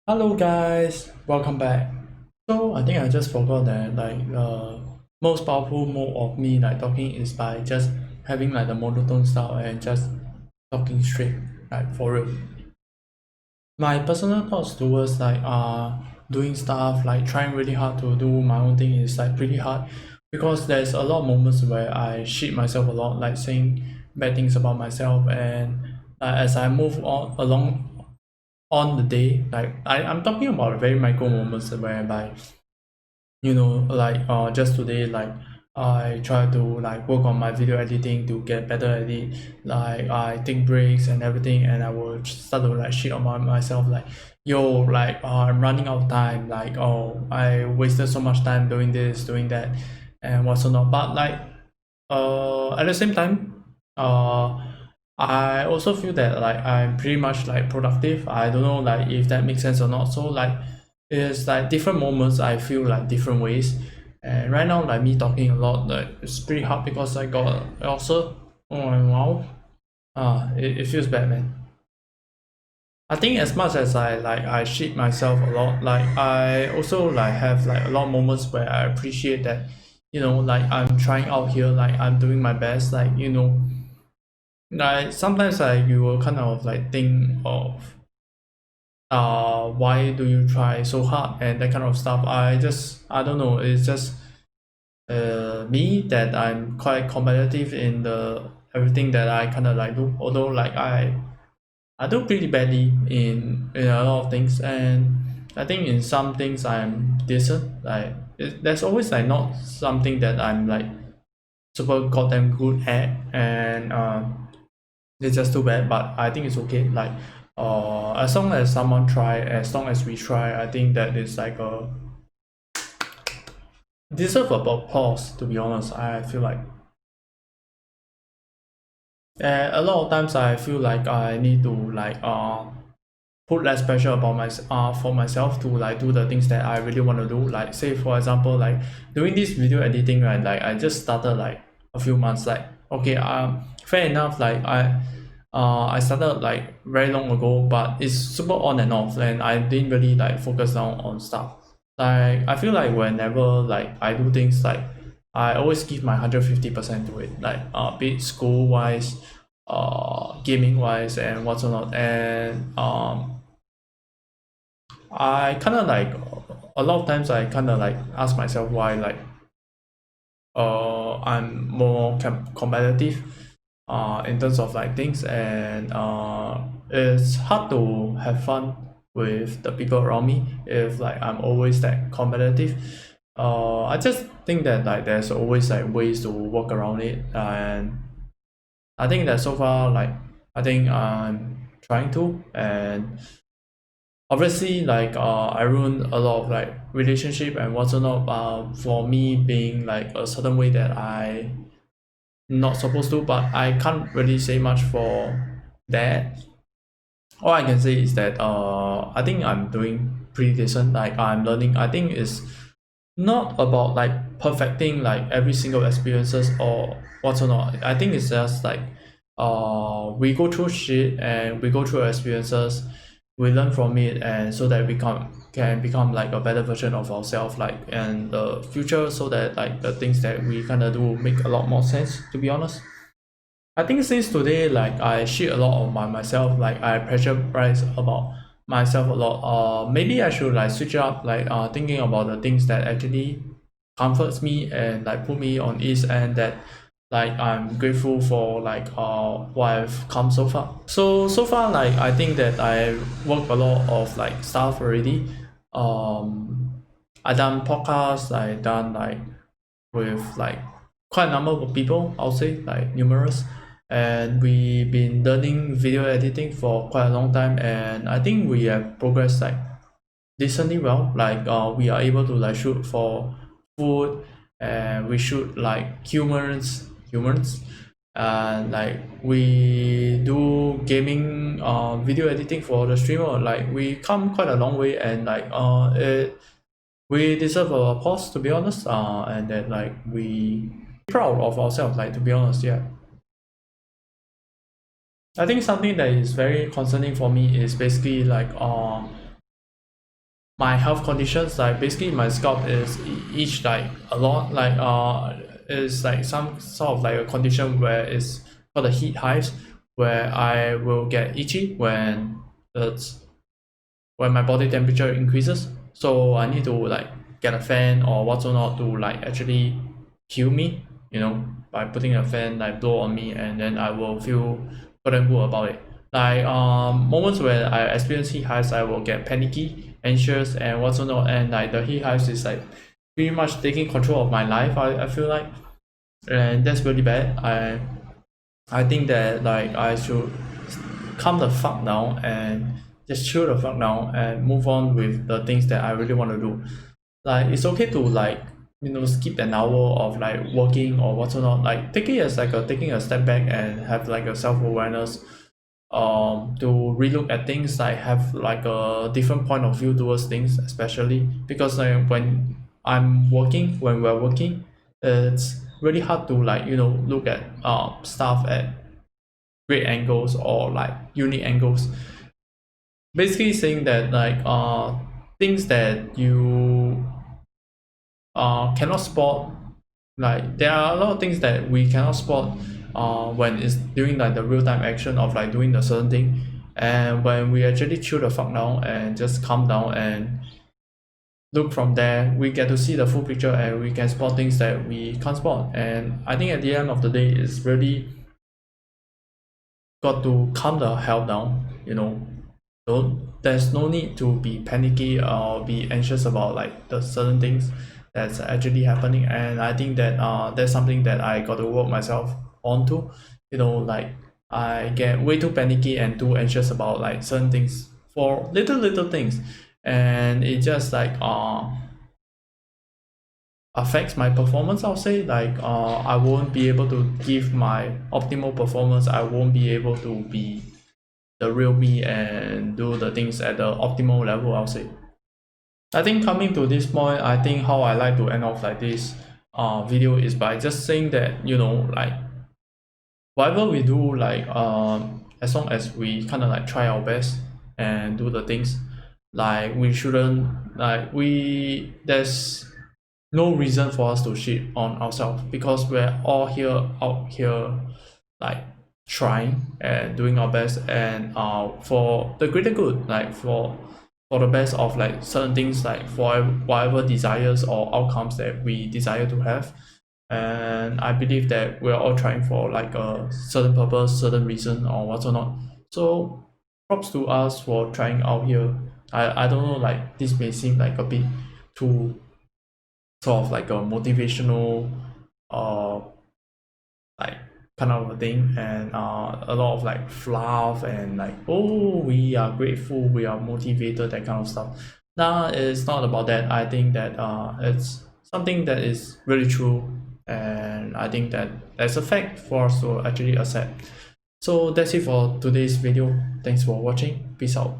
Hello guys, welcome back. So I think I just forgot that most powerful mode of me like talking is by just having like the monotone style and just talking straight, like for real. My personal thoughts towards doing stuff like trying really hard to do my own thing is like pretty hard because there's a lot of moments where I shit myself a lot, like saying bad things about myself, and as I move on along on the day, I'm talking about very micro moments whereby just today, I try to like work on my video editing to get better at it. Like I take breaks and everything, and I will start to like shit on myself, like yo, I'm running out of time, like oh, I wasted so much time doing this, doing that, and what's not. But at the same time, I also feel that like I'm pretty much like productive. I don't know like if that makes sense or not. So like it's like different moments I feel like different ways. And right now like me talking a lot, like it's pretty hard because I got ulcer. Oh my wow. It feels bad, man. I think as much as I shit myself a lot, like I also like have like a lot of moments where I appreciate that, like I'm trying out here, like I'm doing my best, like sometimes like you will kind of like think of why do you try so hard and that kind of stuff. I don't know, it's just me that I'm quite competitive in the everything that I kind of like do, although like I do pretty badly in a lot of things, and I think in some things I'm decent. There's always like not something that I'm like super goddamn good at, and it's just too bad, but I think it's okay. As long as someone try, as long as we try, I think that is like a deserve a pause. To be honest, I feel like a lot of times I feel like I need to put less pressure about for myself to like do the things that I really want to do. Like say for example, like doing this video editing, right? Like I just started like a few months. Like okay, fair enough. I started like very long ago, but it's super on and off, and I didn't really like focus down on stuff. Like I feel like whenever like I do things, like I always give my 150% to it, like be it school wise, gaming wise, and whatnot. And I kind of like a lot of times I kind of like ask myself why I'm more competitive in terms of like things, and it's hard to have fun with the people around me if like I'm always that competitive. I just think that like there's always like ways to work around it, and I think that so far like I think I'm trying to. And obviously I ruined a lot of like relationship and whatnot for me being like a certain way that I not supposed to, but I can't really say much for that. All I can say is that I think I'm doing pretty decent. Like I'm learning. I think it's not about like perfecting like every single experiences or whatnot. I think it's just like we go through shit and we go through experiences, we learn from it, and so that we can become like a better version of ourselves like in the future, so that like the things that we kind of do make a lot more sense, to be honest. I think since today, like I shit a lot on myself, like I pressurize about myself a lot. Maybe I should like switch up, thinking about the things that actually comforts me and like put me on ease, and that like I'm grateful for what I've come so far. So far, like I think that I work a lot of like stuff already. I done podcasts. I done like with like quite a number of people, I'll say like numerous, and we've been learning video editing for quite a long time, and I think we have progressed like decently well. We are able to like shoot for food, and we shoot like humans, and like we do gaming video editing for the streamer. Like we come quite a long way, and we deserve a pause, to be honest, and that like we proud of ourselves, like, to be honest. Yeah, I think something that is very concerning for me is basically my health conditions, like basically my scalp is itch like a lot, like is like some sort of like a condition where it's called the heat hives, where I will get itchy when my body temperature increases. So I need to like get a fan or whatnot to like actually heal me, by putting a fan like blow on me, and then I will feel good and good about it. Like moments where I experience heat hives, I will get panicky, anxious, and whatnot, and like the heat hives is like pretty much taking control of my life. I feel like, and that's really bad. I think that like I should calm the fuck down and just chill the fuck down and move on with the things that I really want to do. Like it's okay to like skip an hour of like working or whatnot. Like take it as like taking a step back and have like a self-awareness, to relook at things, like have like a different point of view towards things, especially because like when we're working, it's really hard to like look at stuff at great angles or like unique angles. Basically saying that like things that you cannot spot, like there are a lot of things that we cannot spot when it's during like the real-time action of like doing the certain thing. And when we actually chill the fuck down and just calm down and look from there, we get to see the full picture and we can spot things that we can't spot. And I think at the end of the day, it's really got to calm the hell down. There's no need to be panicky or be anxious about like the certain things that's actually happening. And I think that that's something that I got to work myself onto. Like I get way too panicky and too anxious about like certain things for little things, and it just like affects my performance. I'll say like I won't be able to give my optimal performance. I won't be able to be the real me and do the things at the optimal level, I'll say. I think coming to this point, I think how I like to end off like this video is by just saying that like whatever we do, like as long as we kind of like try our best and do the things, like we shouldn't like there's no reason for us to shit on ourselves, because we're all out here like trying and doing our best, and for the greater good, like for the best of like certain things, like for whatever desires or outcomes that we desire to have. And I believe that we're all trying for like a certain purpose, certain reason or whatnot. So props to us for trying out here. I don't know, like this may seem like a bit too sort of like a motivational like kind of a thing, and a lot of like fluff and like, oh, we are grateful, we are motivated, that kind of stuff. Nah, it's not about that. I think that it's something that is really true, and I think that that's a fact for us to actually accept. So that's it for today's video. Thanks for watching. Peace out.